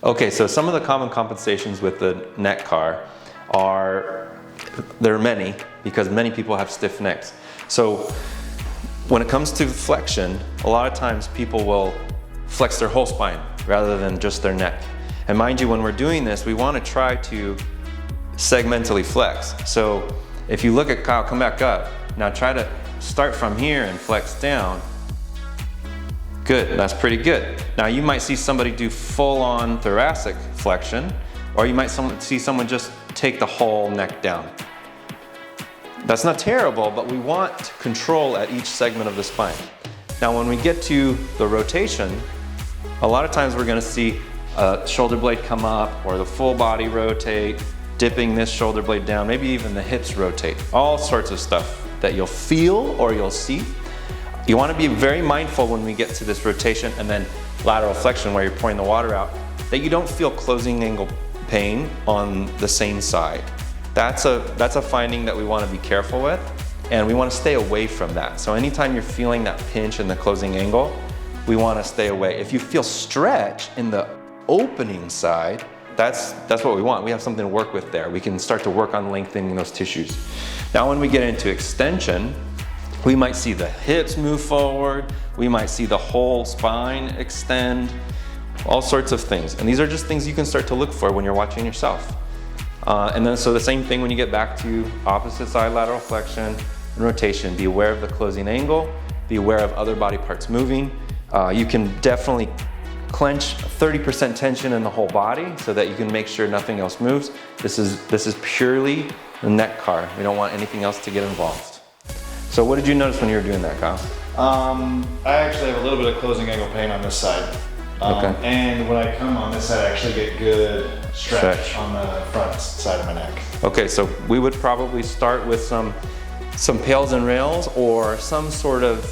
Okay, so some of the common compensations with the neck car there are many, because many people have stiff necks. So when it comes to flexion, a lot of times people will flex their whole spine rather than just their neck. And mind you, when we're doing this, we want to try to segmentally flex. So if you look at Kyle, come back up. Now try to start from here and flex down. Good, that's pretty good. Now you might see somebody do full-on thoracic flexion, or you might see someone just take the whole neck down. That's not terrible, but we want control at each segment of the spine. Now when we get to the rotation, a lot of times we're gonna see a shoulder blade come up, or the full body rotate, dipping this shoulder blade down, maybe even the hips rotate. All sorts of stuff that you'll feel or you'll see. You want to be very mindful when we get to this rotation and then lateral flexion where you're pouring the water out, that you don't feel closing angle pain on the same side. That's a finding that we want to be careful with, and we want to stay away from that. So anytime you're feeling that pinch in the closing angle, we want to stay away. If you feel stretch in the opening side, that's what we want. We have something to work with there. We can start to work on lengthening those tissues. Now when we get into extension, we might see the hips move forward, we might see the whole spine extend, all sorts of things. And these are just things you can start to look for when you're watching yourself. And then so the same thing when you get back to opposite side lateral flexion and rotation. Be aware of the closing angle, be aware of other body parts moving. You can definitely clench 30% tension in the whole body so that you can make sure nothing else moves. This is purely the neck car. We don't want anything else to get involved. So what did you notice when you were doing that, Kyle? I actually have a little bit of closing angle pain on this side. Okay. And when I come on this side, I actually get good stretch on the front side of my neck. Okay, so we would probably start with some pails and rails, or some sort of,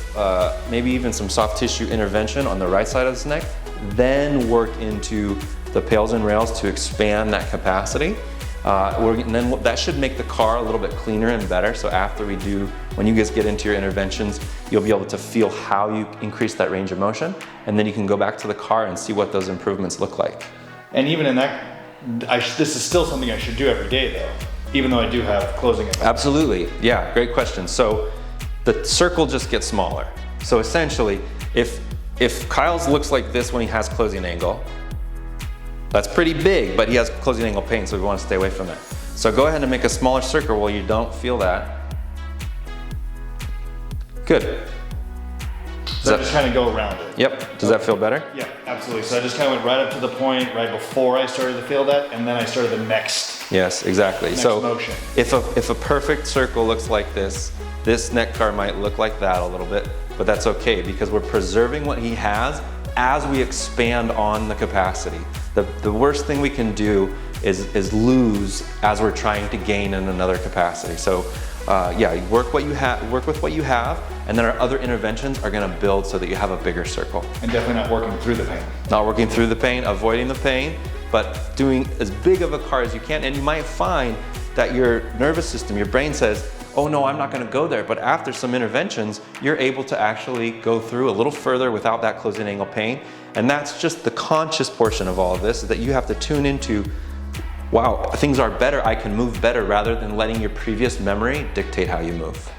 maybe even some soft tissue intervention on the right side of the neck, then work into the pails and rails to expand that capacity. And then that should make the car a little bit cleaner and better. So after when you guys get into your interventions, you'll be able to feel how you increase that range of motion, and then you can go back to the car and see what those improvements look like. And even in that, this is still something I should do every day though, even though I do have closing angle. Absolutely, yeah, great question. So the circle just gets smaller. So essentially, if Kyle's looks like this when he has closing angle, that's pretty big, but he has closing angle pain, so we want to stay away from that. So go ahead and make a smaller circle where you don't feel that. Good. So I just kind of go around it. Yep. Does that feel better? Yeah, absolutely. So I just kind of went right up to the point right before I started to feel that, and then I started the next. Yes, exactly. Next so motion. If a perfect circle looks like this neck car might look like that a little bit, but that's okay because we're preserving what he has as we expand on the capacity. The worst thing we can do is lose as we're trying to gain in another capacity. So yeah, work with what you have, and then our other interventions are gonna build so that you have a bigger circle. And definitely not working through the pain. Not working through the pain, avoiding the pain, but doing as big of a car as you can. And you might find that your nervous system, your brain says, oh no, I'm not gonna go there. But after some interventions, you're able to actually go through a little further without that closing angle pain. And that's just the conscious portion of all of this, is that you have to tune into, wow, things are better, I can move better, rather than letting your previous memory dictate how you move.